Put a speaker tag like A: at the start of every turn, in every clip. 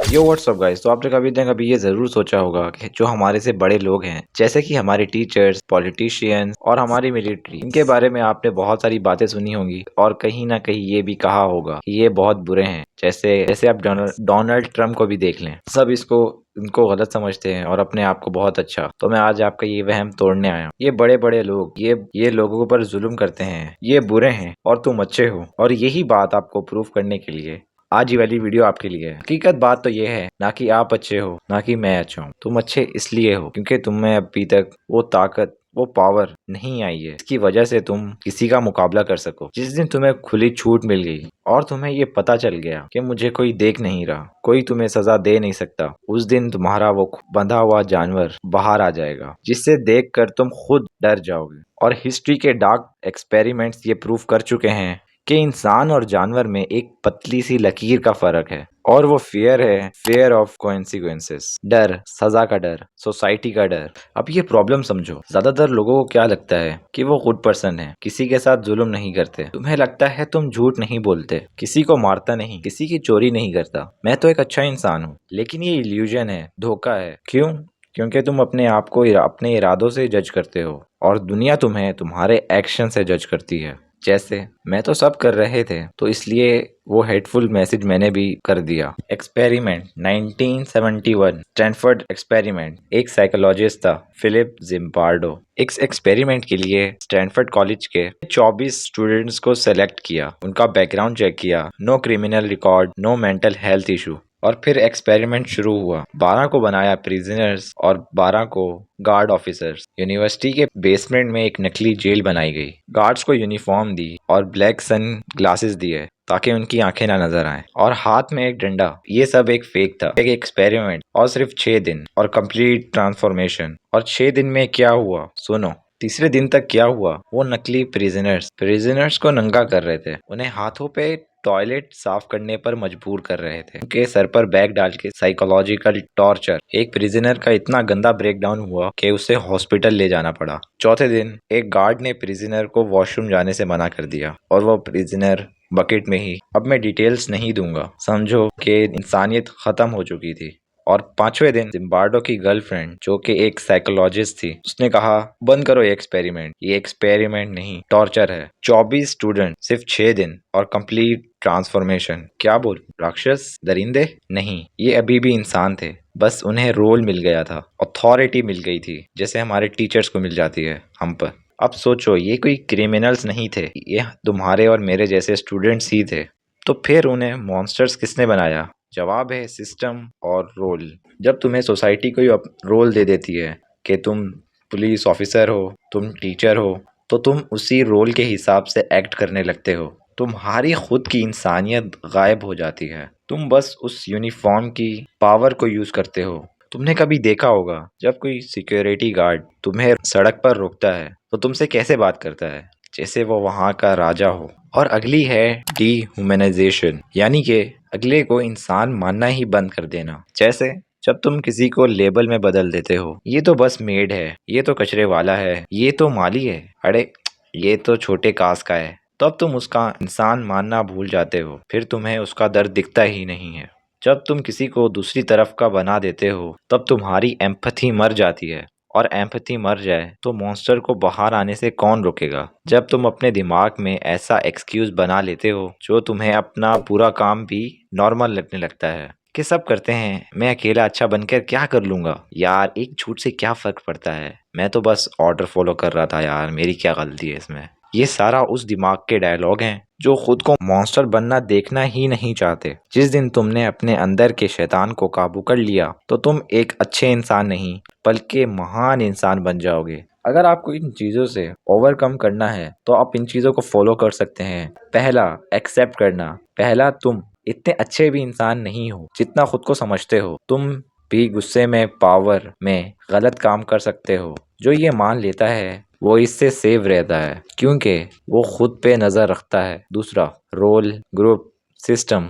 A: यो WhatsApp guys. तो आपने कभी ना कभी ये जरूर सोचा होगा कि जो हमारे से बड़े लोग हैं, जैसे कि हमारे टीचर्स, पॉलिटिशियंस और हमारी मिलिट्री, इनके बारे में आपने बहुत सारी बातें सुनी होंगी और कहीं ना कहीं ये भी कहा होगा कि ये बहुत बुरे हैं। जैसे जैसे आप डोनाल्ड ट्रम्प को भी देख लें, सब इसको इनको गलत समझते हैं और अपने आप को बहुत अच्छा। तो मैं आज आपका ये वहम तोड़ने आया हूँ। ये बड़े बड़े लोग ये लोगों पर जुल्म करते हैं, ये बुरे हैं और तुम अच्छे हो। और यही बात आपको प्रूफ करने के लिए आज ये वाली वीडियो आपके लिए है। हकीकत बात तो ये है, ना कि आप अच्छे हो, ना कि मैं अच्छा हूँ। तुम अच्छे इसलिए हो क्योंकि तुम में अभी तक वो ताकत, वो पावर नहीं आई है, इसकी वजह से तुम किसी का मुकाबला कर सको। जिस दिन तुम्हें खुली छूट मिल गई और तुम्हें ये पता चल गया कि मुझे कोई देख नहीं रहा, कोई तुम्हें सजा दे नहीं सकता, उस दिन तुम्हारा वो बंधा हुआ जानवर बाहर आ जाएगा, जिससे देखकर तुम खुद डर जाओगे। और हिस्ट्री के डार्क एक्सपेरिमेंट्स ये प्रूव कर चुके हैं कि इंसान और जानवर में एक पतली सी लकीर का फर्क है, और वो फियर है, फियर ऑफ कॉन्सिक्वेंसेस। डर, सजा का डर, सोसाइटी का डर। अब ये प्रॉब्लम समझो, ज्यादातर लोगों को क्या लगता है कि वो गुड पर्सन है, किसी के साथ जुल्म नहीं करते। तुम्हें लगता है तुम झूठ नहीं बोलते, किसी को मारता नहीं, किसी की चोरी नहीं करता, मैं तो एक अच्छा इंसान हूँ। लेकिन ये इल्यूजन है, धोखा है। क्यों? क्योंकि तुम अपने आप को अपने इरादों से जज करते हो और दुनिया तुम्हें तुम्हारे एक्शन से जज करती है। जैसे मैं तो सब कर रहे थे तो इसलिए वो हेटफुल मैसेज मैंने भी कर दिया। Experiment 1971, Stanford experiment. एक साइकोलॉजिस्ट था, फिलिप जिम्बार्डो। इस एक्सपेरिमेंट के लिए स्टैनफोर्ड कॉलेज के 24 स्टूडेंट्स को सेलेक्ट किया, उनका बैकग्राउंड चेक किया, no criminal record, no mental health issue. और फिर एक्सपेरिमेंट शुरू हुआ। 12 को बनाया प्रिजनर्स और 12 को गार्ड ऑफिसर्स। यूनिवर्सिटी के बेसमेंट में एक नकली जेल बनाई गई। गार्ड्स को यूनिफॉर्म दी और ब्लैक सन ग्लासेस दिए ताकि उनकी आंखें ना नजर आएं, और हाथ में एक डंडा। ये सब एक फेक था, एक एक्सपेरिमेंट। और सिर्फ 6 दिन और कंप्लीट ट्रांसफॉर्मेशन। और 6 दिन में क्या हुआ सुनो। तीसरे दिन तक क्या हुआ, वो नकली प्रिजनर्स को नंगा कर रहे थे, उन्हें हाथों पे टॉयलेट साफ करने पर मजबूर कर रहे थे, उनके सर पर बैग डाल के साइकोलॉजिकल टॉर्चर। एक प्रिजनर का इतना गंदा ब्रेकडाउन हुआ कि उसे हॉस्पिटल ले जाना पड़ा। चौथे दिन एक गार्ड ने प्रिजनर को वॉशरूम जाने से मना कर दिया और वो प्रिजनर बकेट में ही। अब मैं डिटेल्स नहीं दूंगा, समझो कि इंसानियत खत्म हो चुकी थी। और 5वें दिन जिम्बार्डो की गर्लफ्रेंड, जो कि एक साइकोलॉजिस्ट थी, उसने कहा बंद करो ये एक्सपेरिमेंट नहीं, टॉर्चर है। 24 स्टूडेंट, सिर्फ 6 दिन और कंप्लीट ट्रांसफॉर्मेशन। क्या बोल, राक्षस, दरिंदे? नहीं, ये अभी भी इंसान थे, बस उन्हें रोल मिल गया था, अथॉरिटी मिल गई थी, जैसे हमारे टीचर्स को मिल जाती है हम पर। अब सोचो, ये कोई क्रिमिनल्स नहीं थे, ये तुम्हारे और मेरे जैसे स्टूडेंट्स ही थे। तो फिर उन्हें मॉन्स्टर्स किसने बनाया? जवाब है सिस्टम और रोल। जब तुम्हें सोसाइटी कोई रोल दे देती है कि तुम पुलिस ऑफिसर हो, तुम टीचर हो, तो तुम उसी रोल के हिसाब से एक्ट करने लगते हो। तुम्हारी खुद की इंसानियत गायब हो जाती है, तुम बस उस यूनिफॉर्म की पावर को यूज करते हो। तुमने कभी देखा होगा, जब कोई सिक्योरिटी गार्ड तुम्हें सड़क पर रोकता है तो तुमसे कैसे बात करता है? जैसे वो वहाँ का राजा हो। और अगली है डीह्यूमनाइजेशन, यानी कि अगले को इंसान मानना ही बंद कर देना। जैसे जब तुम किसी को लेबल में बदल देते हो, ये तो बस मेड है, ये तो कचरे वाला है, ये तो माली है, अरे ये तो छोटे कास्ट का है, तब तुम उसका इंसान मानना भूल जाते हो। फिर तुम्हें उसका दर्द दिखता ही नहीं है। जब तुम किसी को दूसरी तरफ का बना देते हो, तब तुम्हारी एम्पैथी मर जाती है। और एम्पैथी मर जाए तो मॉन्स्टर को बाहर आने से कौन रोकेगा? जब तुम अपने दिमाग में ऐसा एक्सक्यूज बना लेते हो जो तुम्हें अपना पूरा काम भी नॉर्मल लगने लगता है, कि सब करते हैं, मैं अकेला अच्छा बनकर क्या कर लूंगा यार, एक झूठ से क्या फर्क पड़ता है, मैं तो बस ऑर्डर फॉलो कर रहा था यार, मेरी क्या गलती है इसमें। ये सारा उस दिमाग के डायलॉग हैं जो खुद को मॉन्स्टर बनना देखना ही नहीं चाहते। जिस दिन तुमने अपने अंदर के शैतान को काबू कर लिया तो तुम एक अच्छे इंसान नहीं बल्कि महान इंसान बन जाओगे। अगर आपको इन चीज़ों से ओवरकम करना है तो आप इन चीज़ों को फॉलो कर सकते हैं। पहला, एक्सेप्ट करना। पहला, तुम इतने अच्छे भी इंसान नहीं हो जितना खुद को समझते हो। तुम भी गुस्से में, पावर में गलत काम कर सकते हो। जो ये मान लेता है वो इससे सेव रहता है क्योंकि वो खुद पे नज़र रखता है। दूसरा, रोल, ग्रुप, सिस्टम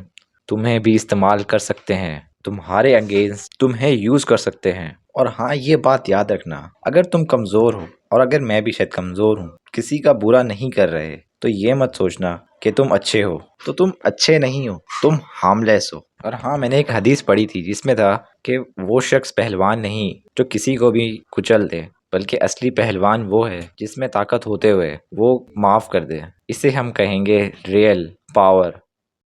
A: तुम्हें भी इस्तेमाल कर सकते हैं, तुम्हारे अगेंस्ट तुम्हें यूज कर सकते हैं। और हाँ, ये बात याद रखना, अगर तुम कमजोर हो, और अगर मैं भी शायद कमजोर हूँ, किसी का बुरा नहीं कर रहे, तो ये मत सोचना कि तुम अच्छे हो, तो तुम अच्छे नहीं हो, तुम हार्मलेस हो। और हाँ, मैंने एक हदीस पढ़ी थी जिसमें था कि वो शख्स पहलवान नहीं जो किसी को भी कुचल दे, बल्कि असली पहलवान वो है जिसमें ताकत होते हुए वो माफ कर दे। इसे हम कहेंगे रियल पावर।